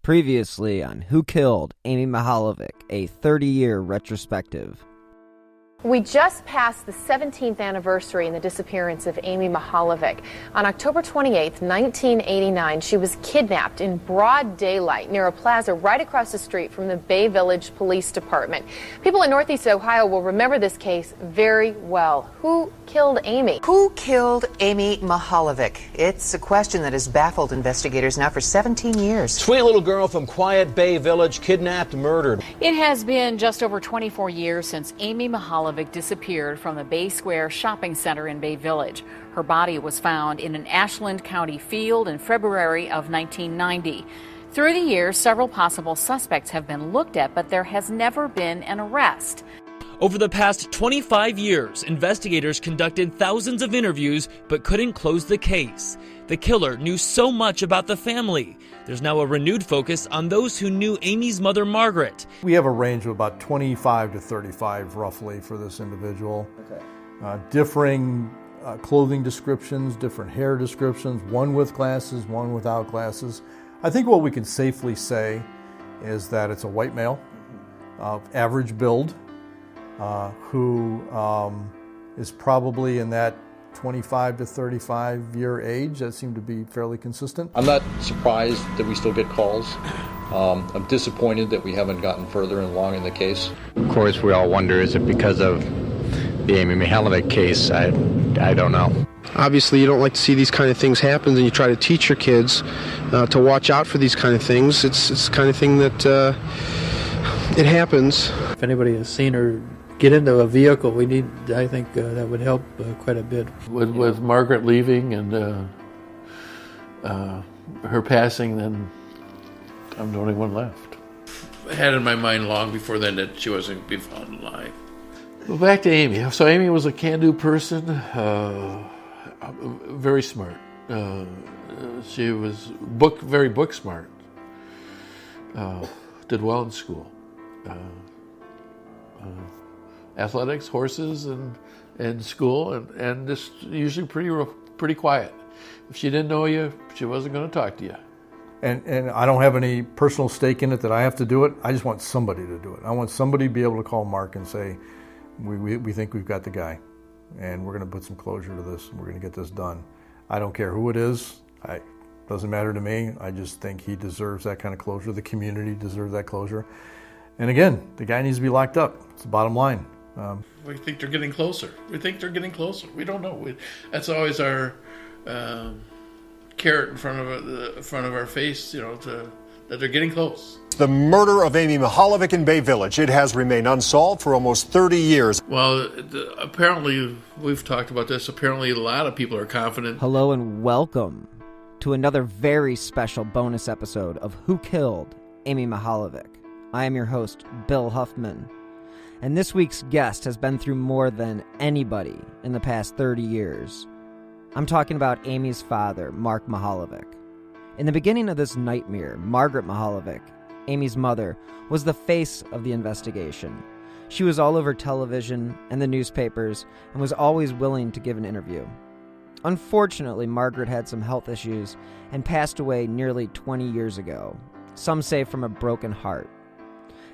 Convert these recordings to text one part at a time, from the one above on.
Previously on Who Killed Amy Mihaljevic, a 30-year retrospective. We just passed the 17th anniversary in the disappearance of Amy Mihaljevic. On October 28, 1989, she was kidnapped in broad daylight near a plaza right across the street from the Bay Village Police Department. People in Northeast Ohio will remember this case very well. Who killed Amy? Who killed Amy Mihaljevic? It's a question that has baffled investigators now for 17 years. Sweet little girl from Quiet Bay Village, kidnapped, murdered. It has been just over 24 years since Amy Mihaljevic disappeared from the Bay Square shopping center in Bay Village. Her body was found in an Ashland County field in February of 1990. Through the years, several possible suspects have been looked at, but there has never been an arrest. Over the past 25 years, investigators conducted thousands of interviews but couldn't close the case. The killer knew so much about the family. There's now a renewed focus on those who knew Amy's mother, Margaret. We have a range of about 25 to 35 roughly for this individual. Okay. Differing clothing descriptions, different hair descriptions, one with glasses, one without glasses. I think what we can safely say is that it's a white male of average build who is probably in that 25 to 35 year age. That seemed to be fairly consistent. I'm not surprised that we still get calls. I'm disappointed that we haven't gotten further along in the case. Of course, we all wonder, is it because of the Amy Mihaljevic case? I don't know. Obviously, you don't like to see these kind of things happen, and you try to teach your kids to watch out for these kind of things. It's the kind of thing that it happens. If anybody has seen her get into a vehicle, I think that would help quite a bit. With Margaret leaving and her passing, then I'm the only one left. I had in my mind long before then that she wasn't going to be found alive. Well, back to Amy. So Amy was a can-do person, very smart. She was very book smart. Did well in school. Athletics, horses, and school, and just usually pretty quiet. If she didn't know you, she wasn't going to talk to you. And I don't have any personal stake in it that I have to do it. I just want somebody to do it. I want somebody to be able to call Mark and say, we think we've got the guy, and we're going to put some closure to this, and we're going to get this done. I don't care who it is. Doesn't matter to me. I just think he deserves that kind of closure. The community deserves that closure. And again, the guy needs to be locked up. It's the bottom line. We think they're getting closer. We We don't know. That's always our carrot in front of our face, that they're getting close. The murder of Amy Mihaljevic in Bay Village. It has remained unsolved for almost 30 years. Well, apparently, we've talked about this. Apparently, a lot of people are confident. Hello and welcome to another very special bonus episode of Who Killed Amy Mihaljevic. I am your host, Bill Huffman. And this week's guest has been through more than anybody in the past 30 years. I'm talking about Amy's father, Mark Mihaljevic. In the beginning of this nightmare, Margaret Mihaljevic, Amy's mother, was the face of the investigation. She was all over television and the newspapers and was always willing to give an interview. Unfortunately, Margaret had some health issues and passed away nearly 20 years ago. Some say from a broken heart.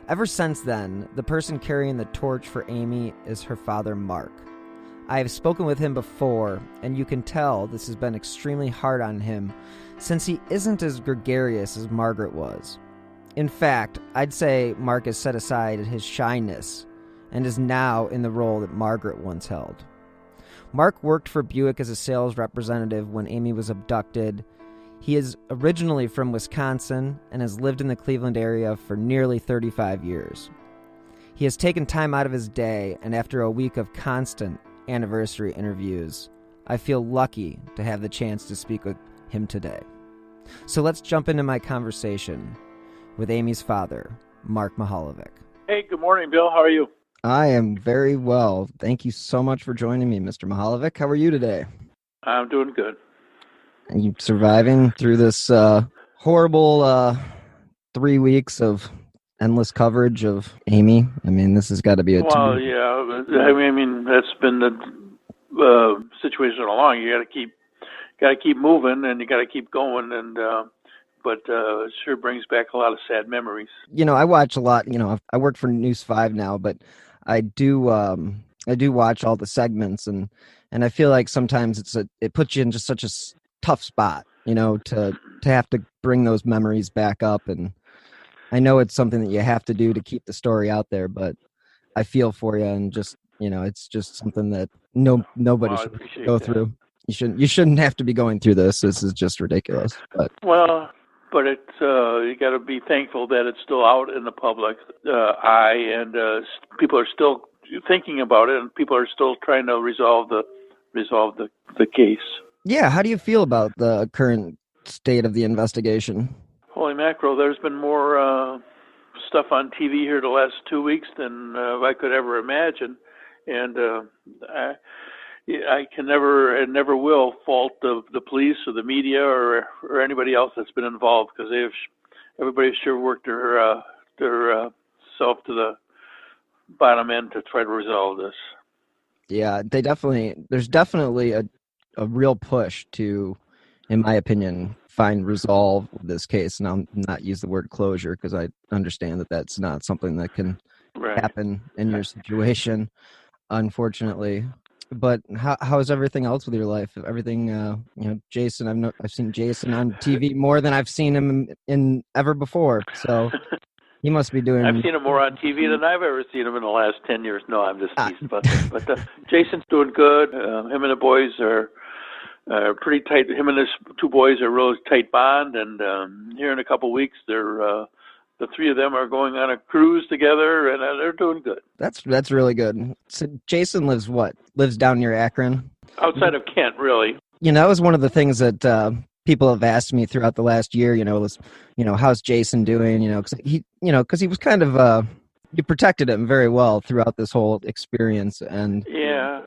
Ever since then, the person carrying the torch for Amy is her father, Mark. I have spoken with him before, and you can tell this has been extremely hard on him since he isn't as gregarious as Margaret was. In fact, I'd say Mark has set aside his shyness and is now in the role that Margaret once held. Mark worked for Buick as a sales representative when Amy was abducted. He is originally from Wisconsin and has lived in the Cleveland area for nearly 35 years. He has taken time out of his day, and after a week of constant anniversary interviews, I feel lucky to have the chance to speak with him today. So let's jump into my conversation with Amy's father, Mark Mihaljevic. Hey, good morning, Bill. How are you? I am very well. Thank you so much for joining me, Mr. Mihaljevic. How are you today? I'm doing good. Are you surviving through this horrible 3 weeks of endless coverage of Amy? I mean, this has got to be a... Well, yeah. I mean, that's been the situation all along. You got to keep moving, and you got to keep going. And but it sure brings back a lot of sad memories. I watch a lot. I work for News 5 now, but I do watch all the segments, and I feel like sometimes it puts you in just such a tough spot, to have to bring those memories back up. And I know it's something that you have to do to keep the story out there, but I feel for you, and just it's just something that nobody should go through. You shouldn't have to be going through this. This is just ridiculous. But it's you got to be thankful that it's still out in the public eye, and people are still thinking about it, and people are still trying to resolve the case. Yeah, how do you feel about the current state of the investigation? Holy mackerel! There's been more stuff on TV here the last 2 weeks than I could ever imagine, and I can never and never will fault the police or the media or anybody else that's been involved, because everybody's sure worked their self to the bottom end to try to resolve this. Yeah, there's definitely a real push to, in my opinion, find resolve with this case. And I'll not use the word closure, because I understand that that's not something that can happen in your situation, unfortunately. But how is everything else with your life? Everything, Jason. I've seen Jason on TV more than I've seen him in ever before. So he must be doing. I've seen him more on TV than I've ever seen him in the last 10 years. No, I'm just teasing about that. But Jason's doing good. Him and the boys are pretty tight. Him and his two boys are a really tight bond. And here in a couple of weeks, the three of them are going on a cruise together, and they're doing good. That's really good. So Jason lives down near Akron? Outside of Kent, really. That was one of the things that people have asked me throughout the last year. How's Jason doing? Because he was kind of you protected him very well throughout this whole experience, and yeah,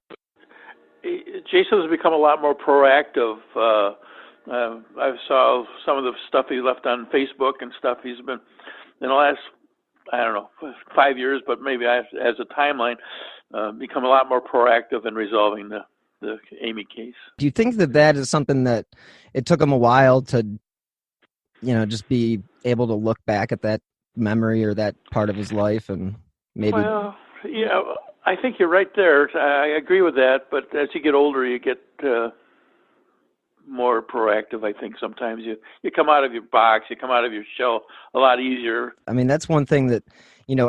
Jason has become a lot more proactive. I saw some of the stuff he left on Facebook and stuff. He's been, in the last, 5 years, but maybe as a timeline, become a lot more proactive in resolving the Amy case. Do you think that is something that it took him a while to, just be able to look back at that memory or that part of his life, and maybe? Well, yeah, I think you're right there. I agree with that, but as you get older, you get more proactive. I think sometimes you come out of your box, you come out of your shell a lot easier. I mean, that's one thing that,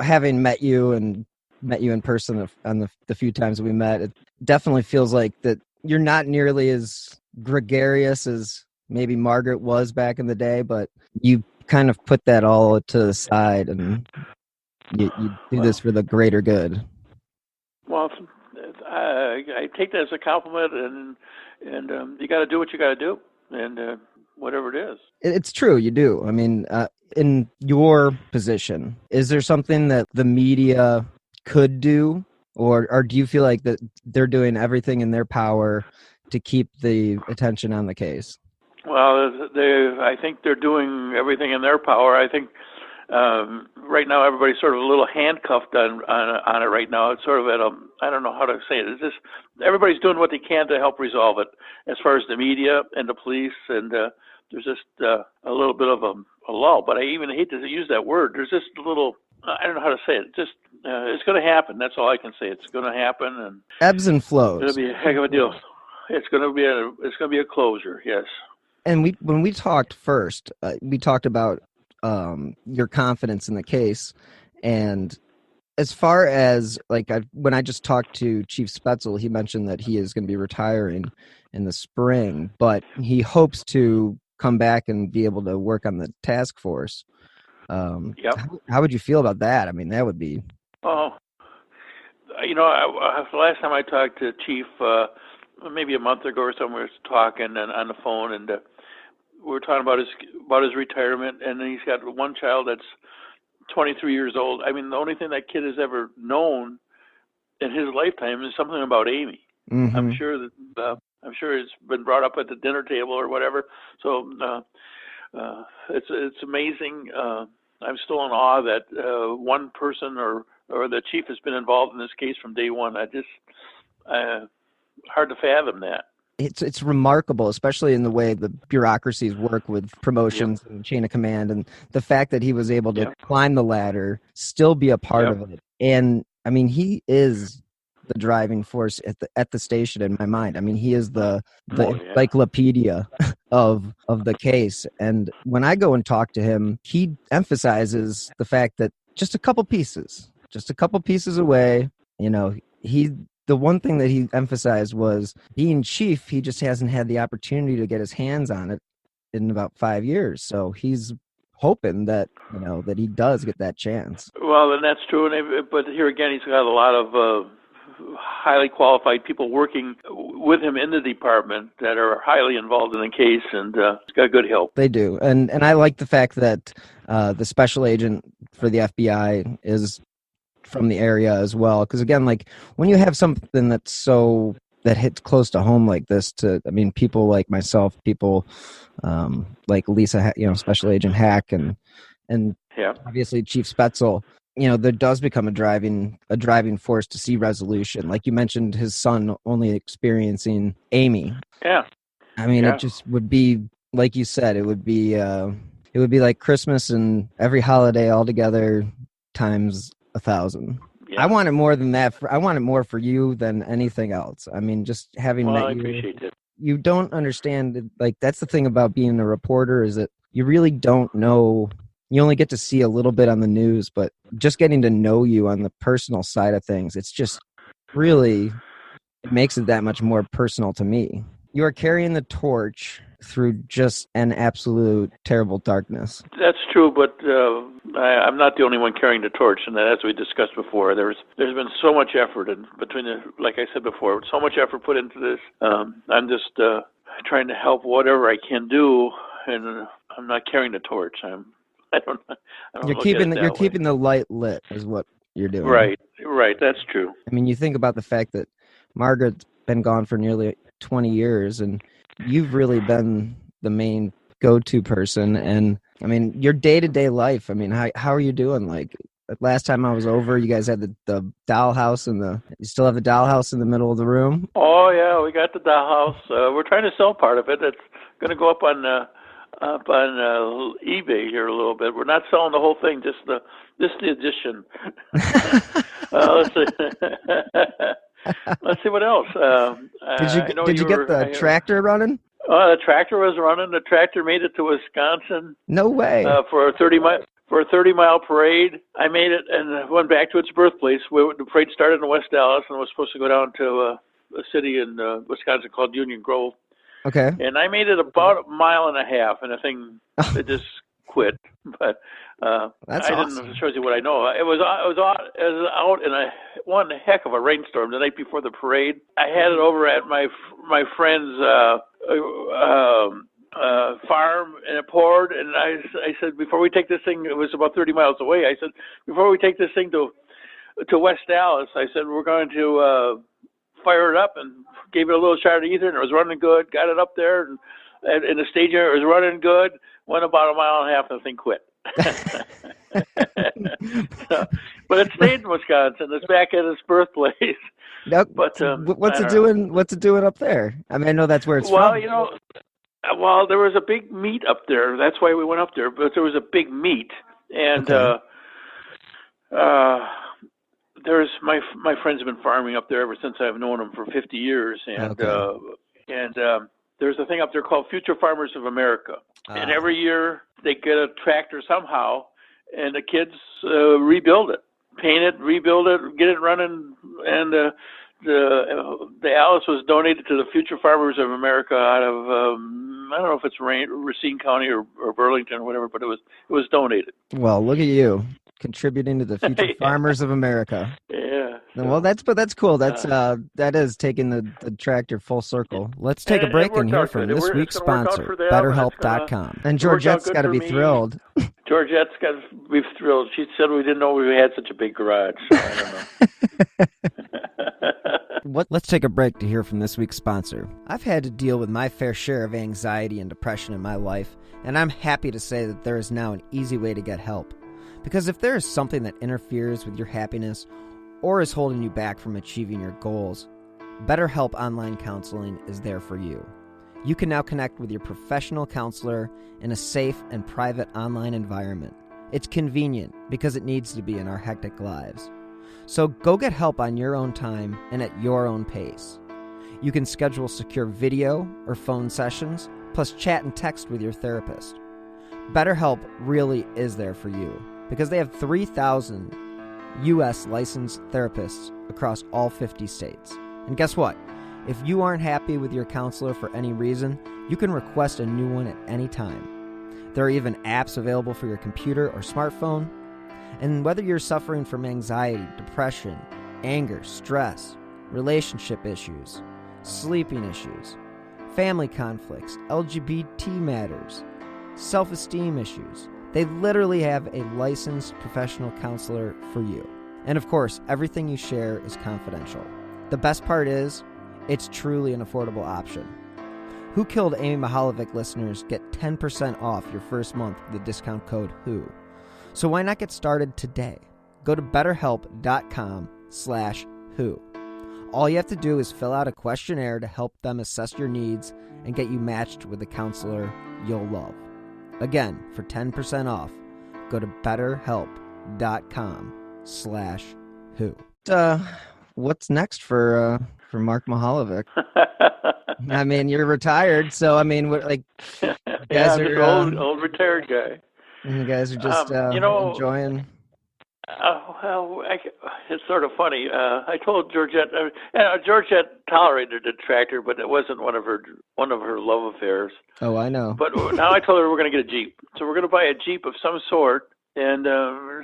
having met you in person on the few times we met, it definitely feels like that you're not nearly as gregarious as maybe Margaret was back in the day, but you kind of put that all to the side, and you do this for the greater good. Well, I take that as a compliment, and you got to do what you got to do, and whatever it is. It's true, you do. I mean, in your position, is there something that the media could do, or do you feel like that they're doing everything in their power to keep the attention on the case? Well, I think they're doing everything in their power. I think right now everybody's sort of a little handcuffed on it right now. It's sort of I don't know how to say it. It's just everybody's doing what they can to help resolve it, as far as the media and the police, and there's just a little bit of a lull. But I even hate to use that word. There's just a little, I don't know how to say it. Just it's going to happen. That's all I can say. It's going to happen, and ebbs and flows. It's going to be a heck of a deal. It's going to be a closure. Yes. And when we talked first, we talked about your confidence in the case, and as far as when I just talked to Chief Spetzel, he mentioned that he is going to be retiring in the spring, but he hopes to come back and be able to work on the task force. Yep. How would you feel about that? I mean, that would be. Oh, the last time I talked to Chief, maybe a month ago or something, we were talking on the phone, and we were talking about his retirement, and he's got one child that's 23 years old. I mean, the only thing that kid has ever known in his lifetime is something about Amy. Mm-hmm. I'm sure it's been brought up at the dinner table or whatever. So it's amazing. I'm still in awe that one person or the chief has been involved in this case from day one. Hard to fathom that. it's remarkable, especially in the way the bureaucracies work with promotions and chain of command, and the fact that he was able to climb the ladder, still be a part of it. And I mean, he is the driving force at the station in my mind. I mean, he is the encyclopedia of the case. And when I go and talk to him, he emphasizes the fact that just a couple pieces away, you know, the one thing that he emphasized was being chief. He just hasn't had the opportunity to get his hands on it in about 5 years. So he's hoping that, you know, that he does get that chance. Well, and that's true. But here again, he's got a lot of highly qualified people working with him in the department that are highly involved in the case, and he's got good help. They do. And I like the fact that the special agent for the FBI is from the area as well, because again, like when you have something that hits close to home like this, people like myself, people like Lisa, you know, Special Agent Hack, and obviously Chief Spetzel, you know, there does become a driving force to see resolution. Like you mentioned, his son only experiencing Amy. I mean, it just would be, like you said, it would be like Christmas and every holiday all together times 1,000. I want it more than that. I want it more for you than anything else. I mean, just having met I you, appreciate it. You don't understand. Like, that's the thing about being a reporter, is that you really don't know. You only get to see a little bit on the news, but just getting to know you on the personal side of things, it's just really, it makes it that much more personal to me. You are carrying the torch through just an absolute terrible darkness. That's true, but I'm not the only one carrying the torch, and as we discussed before, there's been so much effort, and like I said before, so much effort put into this. I'm just trying to help whatever I can do, and I'm not carrying the torch. I don't You're keeping the light lit, is what you're doing. Right. That's true. I mean, you think about the fact that Margaret's been gone for nearly 20 years, and you've really been the main go-to person. And I mean, your day-to-day life, I mean, how are you doing? Like, last time I was over, you guys had the dollhouse you still have the dollhouse in the middle of the room? Oh yeah, we got the dollhouse. We're trying to sell part of it. It's going to go up on eBay here a little bit. We're not selling the whole thing, just the addition. Let's see. Let's see what else. Did you get the tractor running? The tractor was running. The tractor made it to Wisconsin. No way. For a 30-mile parade. I made it and went back to its birthplace. The parade started in West Dallas and was supposed to go down to a city in Wisconsin called Union Grove. Okay. And I made it about a mile and a half, and the thing it just quit. But that's awesome. It shows you what I know. It was out in one heck of a rainstorm the night before the parade. I had it over at my friend's farm, and it poured. And I said, before we take this thing, it was about 30 miles away. I said, before we take this thing to West Dallas, I said, we're going to fire it up, and gave it a little shot of ether, and it was running good. Got it up there, and in the staging, it was running good. Went about a mile and a half, and the thing quit. But it stayed in Wisconsin. It's back at its birthplace. Nope. But what's it doing? What's it doing up there? I mean, I know that's where it's from. Well, you know, there was a big meet up there. That's why we went up there. But there was a big meet, and there's my friends have been farming up there ever since I've known them for 50 years, and there's a thing up there called Future Farmers of America, and every year they get a tractor somehow, and the kids rebuild it, paint it, rebuild it, get it running, and the Alice was donated to the Future Farmers of America out of I don't know if it's Racine County or Burlington or whatever, but it was donated. Well, look at you contributing to the Future Farmers of America. Yeah. Well, that's cool. That is taking the tractor full circle. Let's take a break and hear from this week's sponsor, BetterHelp.com. And Georgette's got to be thrilled. Georgette's got to be thrilled. She said we didn't know we had such a big garage. So I don't know. Let's take a break to hear from this week's sponsor. I've had to deal with my fair share of anxiety and depression in my life, and I'm happy to say that there is now an easy way to get help. Because if there is something that interferes with your happiness or is holding you back from achieving your goals, BetterHelp Online Counseling is there for you. You can now connect with your professional counselor in a safe and private online environment. It's convenient because it needs to be in our hectic lives. So go get help on your own time and at your own pace. You can schedule secure video or phone sessions, plus chat and text with your therapist. BetterHelp really is there for you because they have 3,000 U.S. licensed therapists across all 50 states. And guess what? If you aren't happy with your counselor for any reason, you can request a new one at any time. There are even apps available for your computer or smartphone. And whether you're suffering from anxiety, depression, anger, stress, relationship issues, sleeping issues, family conflicts, LGBT matters, self-esteem issues, they literally have a licensed professional counselor for you. And of course, everything you share is confidential. The best part is, it's truly an affordable option. Who Killed Amy Mihaljevic listeners get 10% off your first month with the discount code WHO. So why not get started today? Go to betterhelp.com/WHO. All you have to do is fill out a questionnaire to help them assess your needs and get you matched with a counselor you'll love. Again, for 10% off, go to betterhelp.com/WHO. What's next for Mark Mihaljevic? I mean, you're retired, so I mean, you guys I'm are old retired guy. You guys are just enjoying. It's sort of funny. I told Georgette. Georgette tolerated the tractor, but it wasn't one of her love affairs. Oh, I know. But now I told her we're going to get a Jeep. So we're going to buy a Jeep of some sort, and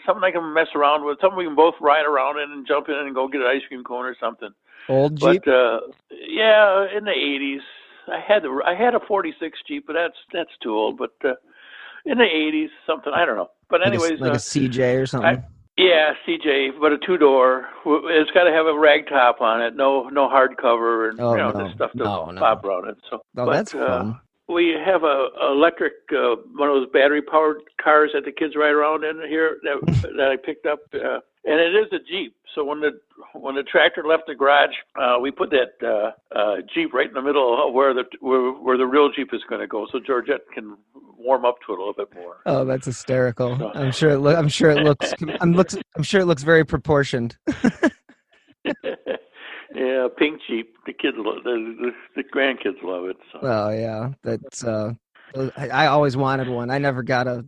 something I can mess around with, something we can both ride around in and jump in and go get an ice cream cone or something. Old Jeep? But yeah, in the 80s. I had a 46 Jeep, but that's too old. But in the 80s, something, I don't know. But anyways, like a CJ or something. Yeah, CJ, but a 2-door. It's got to have a rag top on it. No hardcover and the stuff to pop around it. So, that's fun. We have a electric one of those battery powered cars that the kids ride around in here that I picked up, and it is a Jeep. So when the tractor left the garage, we put that Jeep right in the middle of where the real Jeep is going to go, so Georgette can warm up to it a little bit more. Oh, that's hysterical! So. I'm sure it looks very proportioned. Yeah, pink Jeep. The kids love the grandkids love it. So. Oh yeah, that's. I always wanted one. I never got to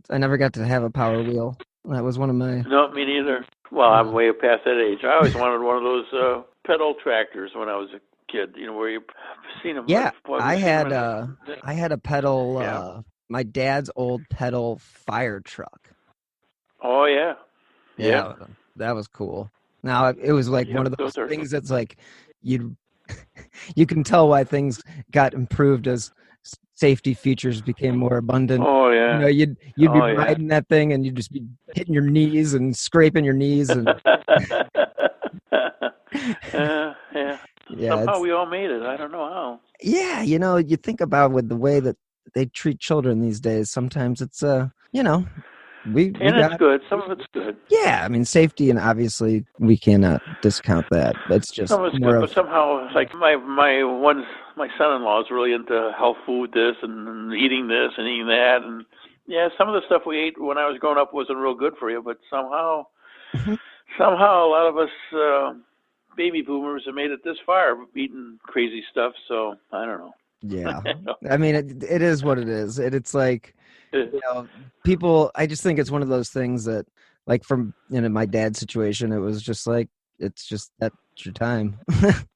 have a Power Wheel. That was one of my. No, me neither. Well, I'm way past that age. I always wanted one of those pedal tractors when I was a kid. Where you've seen them. Yeah, I had a pedal. Yeah. My dad's old pedal fire truck. Oh yeah. Yeah, that was cool. Now it was like one of those things that's like you can tell why things got improved as safety features became more abundant. Oh yeah. You'd be riding that thing and you'd just be hitting your knees and scraping your knees and yeah. Somehow we all made it. I don't know how. Yeah, you think about with the way that they treat children these days, sometimes it's it's good. Some of it's good. Yeah, I mean safety, and obviously we cannot discount that. It's just some of it's good, but somehow, like my son-in-law is really into health food, this and eating this and eating that, and yeah, some of the stuff we ate when I was growing up wasn't real good for you, but somehow a lot of us baby boomers have made it this far eating crazy stuff. So I don't know. Yeah, I mean it is what it is. It's like. People. I just think it's one of those things that, like, from my dad's situation, it was just like that's your time.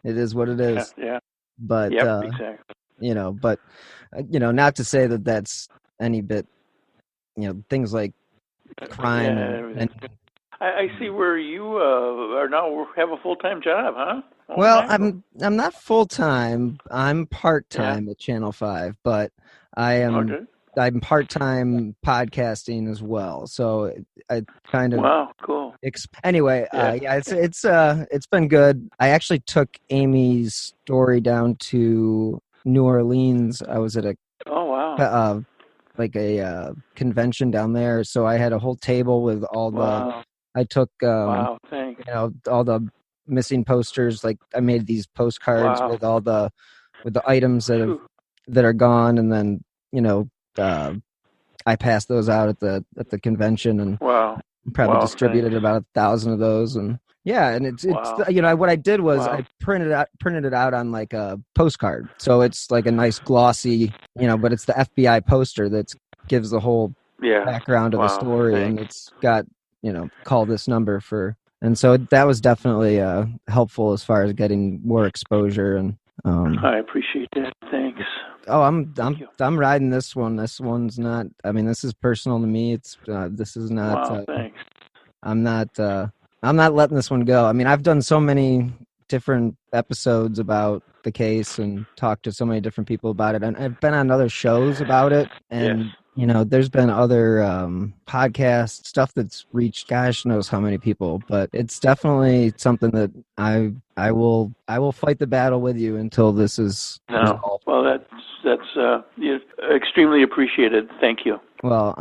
It is what it is. Yeah. But exactly. Not to say that that's any bit. Things like crime and. I see where you are now. Have a full-time job, huh? Well, I'm not full-time. I'm part-time at Channel 5, but I am. Okay. I'm part-time podcasting as well, so I kind of cool. Anyway, it's been good. I actually took Amy's story down to New Orleans. I was at a convention down there, so I had a whole table with all the. I took all the missing posters. Like I made these postcards Wow. with all the items that are gone, and then I passed those out at the convention, and Wow. probably Wow, distributed about 1,000 of those. And it's Wow. what I did was Wow. I printed it out on like a postcard, so it's like a nice glossy, but it's the FBI poster that gives the whole background of the story, Thanks. and it's got call this number for, and so that was definitely helpful as far as getting more exposure. And I appreciate that. Thanks. Oh, I'm riding this one. This one's not. I mean, this is personal to me. It's this is not. Wow, thanks. I'm not letting this one go. I mean, I've done so many different episodes about the case and talked to so many different people about it, and I've been on other shows about it, and there's been other podcast stuff that's reached gosh knows how many people, but it's definitely something that I will fight the battle with you until this is resolved. Well, that's extremely appreciated. Thank you. Well,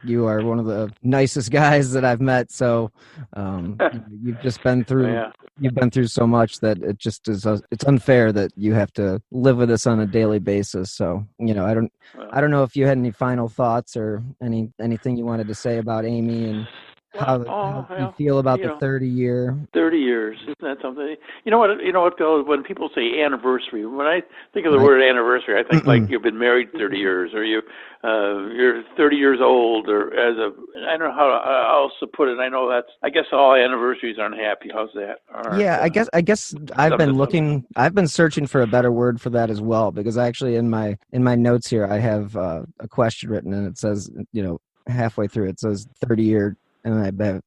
you are one of the nicest guys that I've met. So you've just been through. You've been through so much that it just is. It's unfair that you have to live with this on a daily basis. So I don't know if you had any final thoughts or anything you wanted to say about Amy and how you feel about the 30 year. 30 years, isn't that something? You know what, Bill? When people say anniversary, when I think of the word anniversary, I think like you've been married 30 years, or you're 30 years old, or I don't know how else to put it. I guess all anniversaries aren't happy. How's that? I guess I've been searching for a better word for that as well, because actually in my notes here I have a question written, and it says halfway through it says 30-year. And I bet,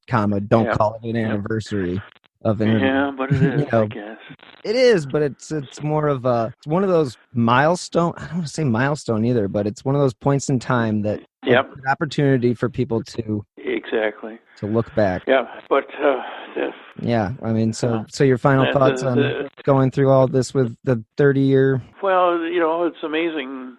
don't call it an anniversary of an interview. Yeah, but it is, I guess. It is, but it's more of it's one of those milestone. I don't want to say milestone either, but it's one of those points in time that an opportunity for people to look back. Yeah, but yeah, I mean, so your final thoughts on going through all this with the 30-year. Well, it's amazing.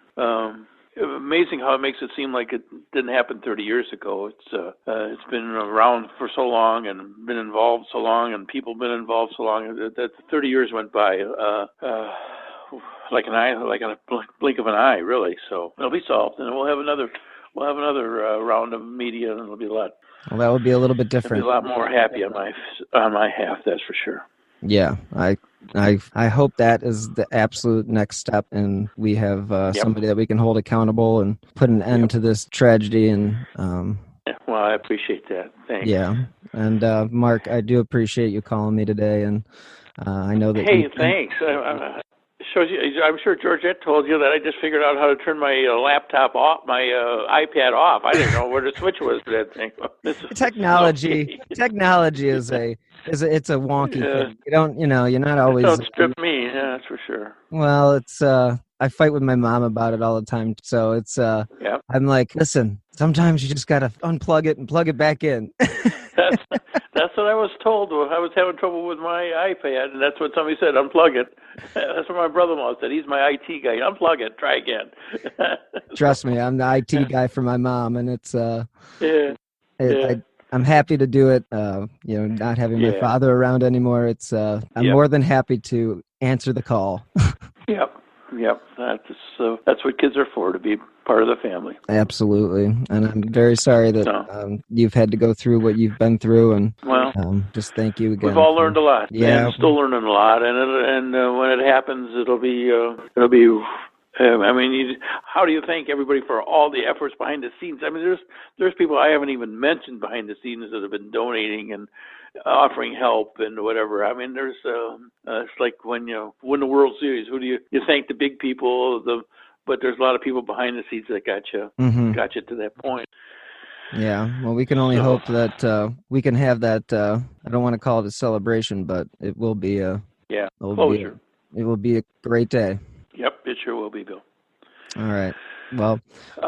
Amazing how it makes it seem like it didn't happen 30 years ago. It's been around for so long and been involved so long, and people been involved so long that 30 years went by like a blink of an eye, really. So it'll be solved, and we'll have another round of media, and it'll be a lot. Well, that would be a little bit different. It'll be a lot more happy on my half, that's for sure. Yeah, I hope that is the absolute next step, and we have somebody that we can hold accountable and put an end to this tragedy. And well, I appreciate that. Thanks. Yeah, and Mark, I do appreciate you calling me today, and I know that. Hey, thanks. I'm sure Georgette told you that I just figured out how to turn my laptop off, my iPad off. I didn't know where the switch was to that thing. Technology is it's a wonky thing. You don't, you're not always. Don't strip me. Yeah, that's for sure. Well, it's I fight with my mom about it all the time. So it's I'm like, listen, sometimes you just gotta unplug it and plug it back in. That's what I was told. I was having trouble with my iPad, and that's what somebody said, unplug it. That's what my brother-in-law said. He's my IT guy. Unplug it. Try again. Trust me, I'm the IT guy for my mom, and it's I'm happy to do it. Not having my father around anymore, it's I'm more than happy to answer the call. Yep. That's what kids are for, to be part of the family. Absolutely, and I'm very sorry that you've had to go through what you've been through, and just thank you again. We've all learned a lot. Yeah, and still learning a lot, and when it happens, it'll be. How do you thank everybody for all the efforts behind the scenes? I mean, there's people I haven't even mentioned behind the scenes that have been donating and offering help and whatever. I mean, there's it's like when you win the World Series, who do you thank? The big people, but there's a lot of people behind the scenes that got you to that point. Yeah, well, we can only hope that we can have that. I don't want to call it a celebration, but it will be closure. It will be a great day. Yep, it sure will be, Bill. All right. Well,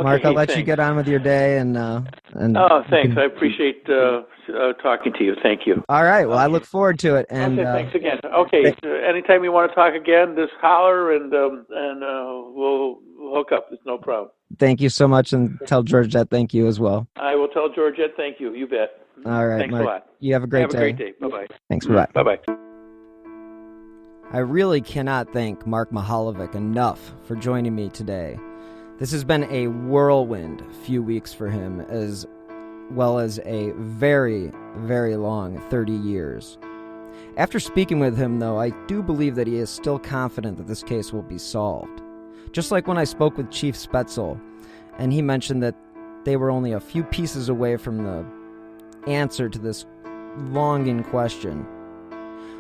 Mark, I'll let you get on with your day, and thanks. I appreciate talking to you. Thank you. All right. Well, I look forward to it. And thanks again. Okay, anytime you want to talk again, just holler, and we'll hook up. It's no problem. Thank you so much, and tell Georgette thank you as well. I will tell Georgette thank you. You bet. All right, Thanks Mark. a lot. You have a great Have day. a great day. Bye-bye. Thanks, bye-bye. Bye-bye. I really cannot thank Mark Mihaljevic enough for joining me today. This has been a whirlwind few weeks for him, as well as a very, very long 30 years. After speaking with him, though, I do believe that he is still confident that this case will be solved. Just like when I spoke with Chief Spetzel, and he mentioned that they were only a few pieces away from the answer to this longing question.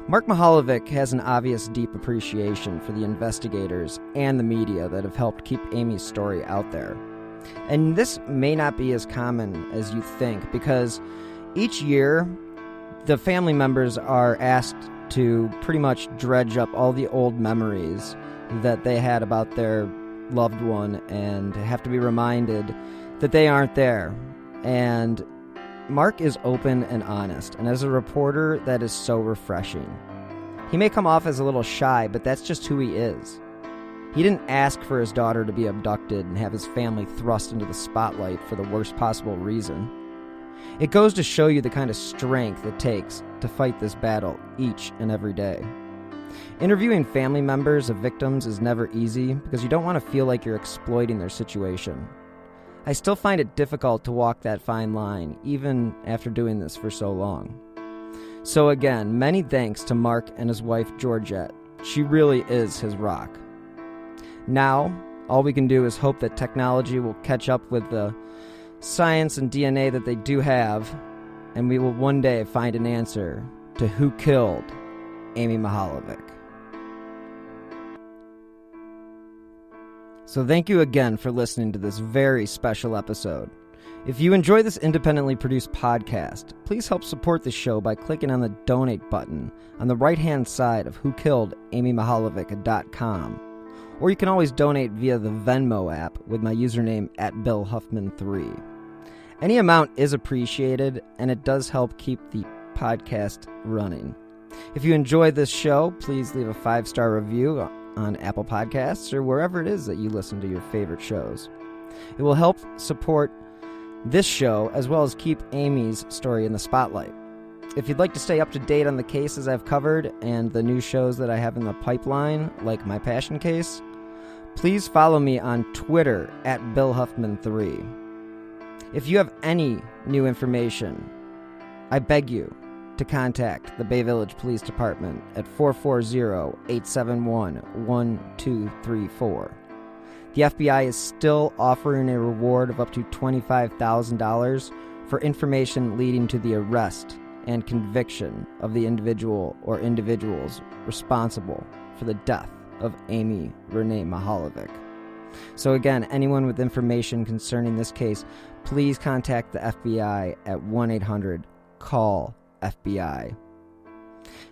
Mark Mihaljevic has an obvious deep appreciation for the investigators and the media that have helped keep Amy's story out there. And this may not be as common as you think, because each year the family members are asked to pretty much dredge up all the old memories that they had about their loved one and have to be reminded that they aren't there. And Mark is open and honest, and as a reporter, that is so refreshing. He may come off as a little shy, but that's just who he is. He didn't ask for his daughter to be abducted and have his family thrust into the spotlight for the worst possible reason. It goes to show you the kind of strength it takes to fight this battle each and every day. Interviewing family members of victims is never easy because you don't want to feel like you're exploiting their situation. I still find it difficult to walk that fine line, even after doing this for so long. So again, many thanks to Mark and his wife Georgette. She really is his rock. Now, all we can do is hope that technology will catch up with the science and DNA that they do have, and we will one day find an answer to who killed Amy Mihaljevic. So thank you again for listening to this very special episode. If you enjoy this independently produced podcast, please help support the show by clicking on the donate button on the right-hand side of whokilledamymihaljevic.com. Or you can always donate via the Venmo app with my username @BillHuffman3. Any amount is appreciated, and it does help keep the podcast running. If you enjoy this show, please leave a 5-star review on Apple Podcasts or wherever it is that you listen to your favorite shows. It will help support this show as well as keep Amy's story in the spotlight. If you'd like to stay up to date on the cases I've covered and the new shows that I have in the pipeline, like My Passion Case, please follow me on Twitter @BillHuffman3. If you have any new information, I beg you to contact the Bay Village Police Department at 440-871-1234. The FBI is still offering a reward of up to $25,000 for information leading to the arrest and conviction of the individual or individuals responsible for the death of Amy Renee Mihaljevic. So again, anyone with information concerning this case, please contact the FBI at 1-800-CALL-FBI.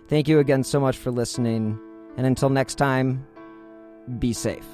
Thank you again so much for listening, and until next time, be safe.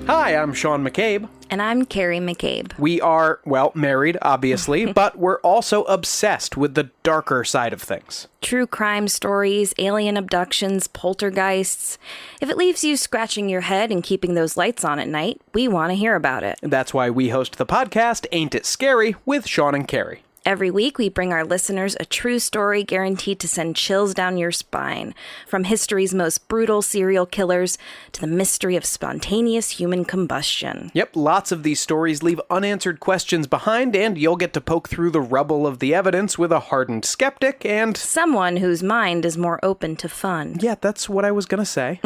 Hi, I'm Sean McCabe. And I'm Carrie McCabe. We are, well, married, obviously, but we're also obsessed with the darker side of things. True crime stories, alien abductions, poltergeists. If it leaves you scratching your head and keeping those lights on at night, we want to hear about it. That's why we host the podcast, Ain't It Scary, with Sean and Carrie. Every week, we bring our listeners a true story guaranteed to send chills down your spine. From history's most brutal serial killers to the mystery of spontaneous human combustion. Yep, lots of these stories leave unanswered questions behind, and you'll get to poke through the rubble of the evidence with a hardened skeptic and someone whose mind is more open to fun. Yeah, that's what I was gonna say.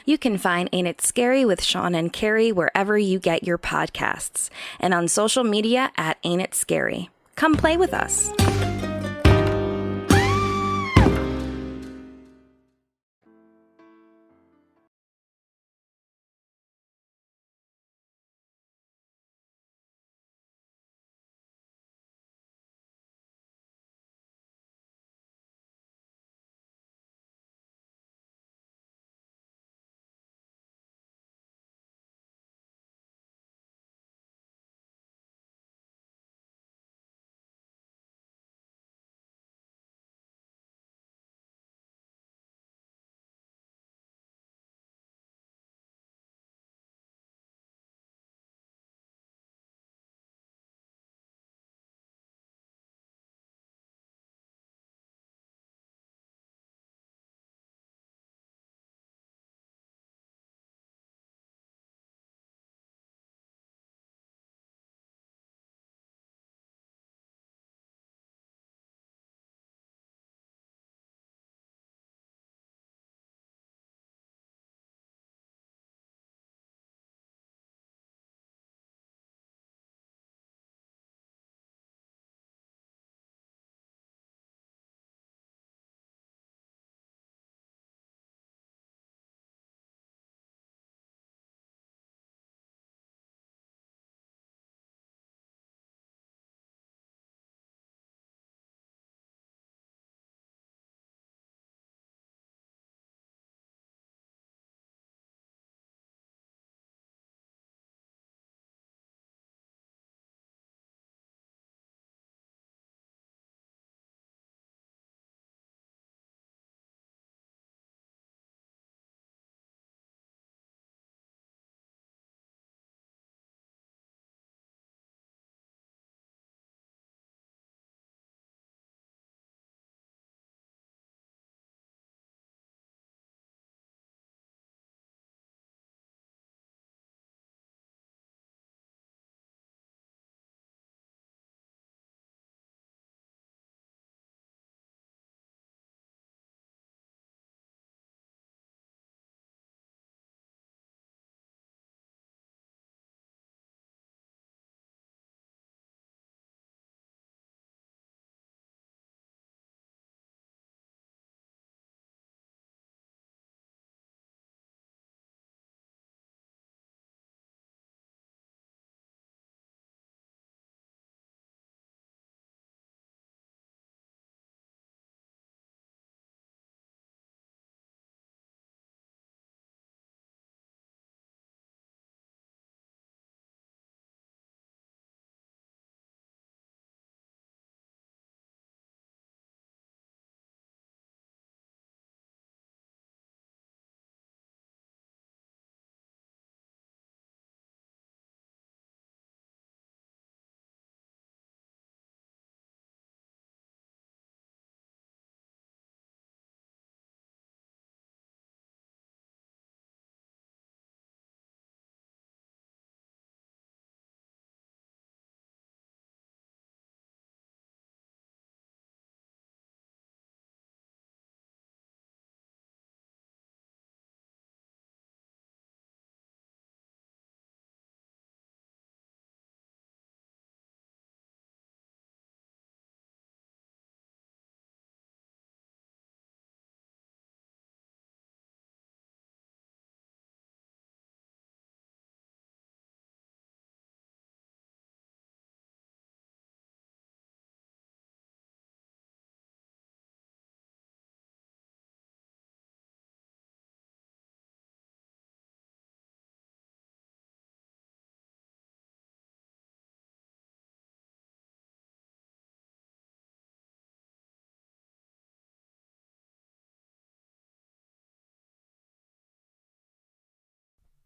You can find Ain't It Scary with Sean and Carrie wherever you get your podcasts, and on social media at Ain't It Scary. Come play with us.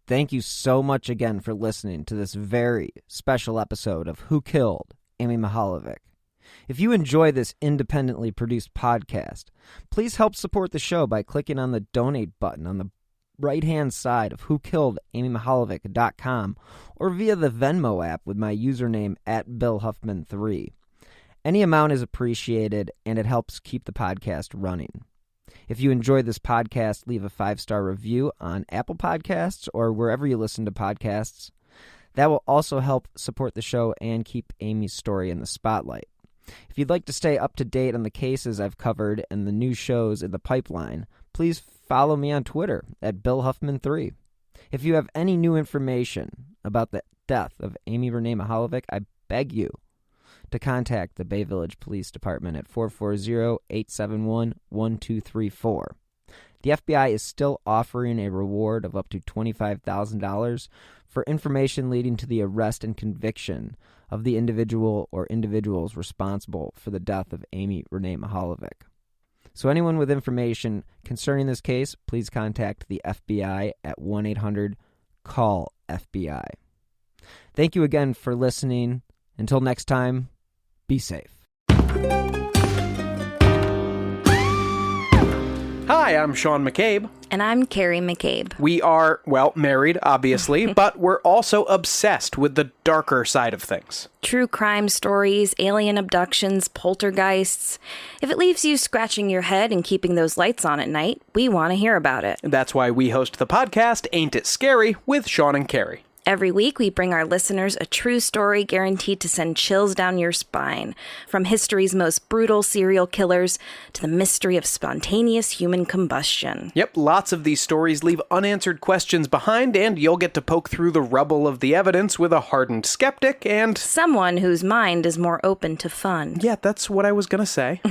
Thank you so much again for listening to this very special episode of Who Killed Amy Mihaljevic. If you enjoy this independently produced podcast, please help support the show by clicking on the donate button on the right-hand side of whokilledamymihaljevic.com or via the Venmo app with my username @BillHuffman3. Any amount is appreciated, and it helps keep the podcast running. If you enjoy this podcast, leave a 5-star review on Apple Podcasts or wherever you listen to podcasts. That will also help support the show and keep Amy's story in the spotlight. If you'd like to stay up to date on the cases I've covered and the new shows in the pipeline, please follow me on Twitter @BillHuffman3. If you have any new information about the death of Amy Renee Mihaljevic, I beg you to contact the Bay Village Police Department at 440-871-1234. The FBI is still offering a reward of up to $25,000 for information leading to the arrest and conviction of the individual or individuals responsible for the death of Amy Renee Mihaljevic. So anyone with information concerning this case, please contact the FBI at 1-800-CALL-FBI. Thank you again for listening. Until next time, be safe. Hi, I'm Sean McCabe. And I'm Carrie McCabe. We are, well, married, obviously, but we're also obsessed with the darker side of things. True crime stories, alien abductions, poltergeists. If it leaves you scratching your head and keeping those lights on at night, we want to hear about it. That's why we host the podcast, Ain't It Scary, with Sean and Carrie. Every week, we bring our listeners a true story guaranteed to send chills down your spine. From history's most brutal serial killers to the mystery of spontaneous human combustion. Yep, lots of these stories leave unanswered questions behind, and you'll get to poke through the rubble of the evidence with a hardened skeptic and someone whose mind is more open to fun. Yeah, that's what I was gonna say.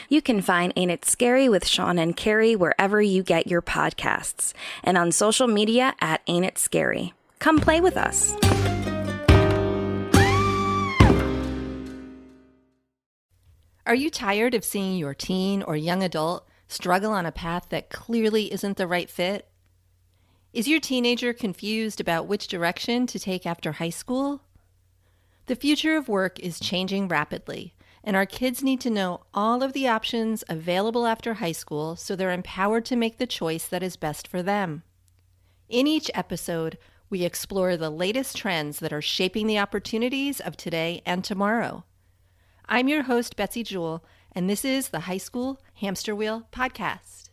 You can find Ain't It Scary with Sean and Carrie wherever you get your podcasts, and on social media at Ain't It Scary. Come play with us. Are you tired of seeing your teen or young adult struggle on a path that clearly isn't the right fit? Is your teenager confused about which direction to take after high school? The future of work is changing rapidly, and our kids need to know all of the options available after high school so they're empowered to make the choice that is best for them. In each episode, we explore the latest trends that are shaping the opportunities of today and tomorrow. I'm your host, Betsy Jewell, and this is the High School Hamster Wheel Podcast.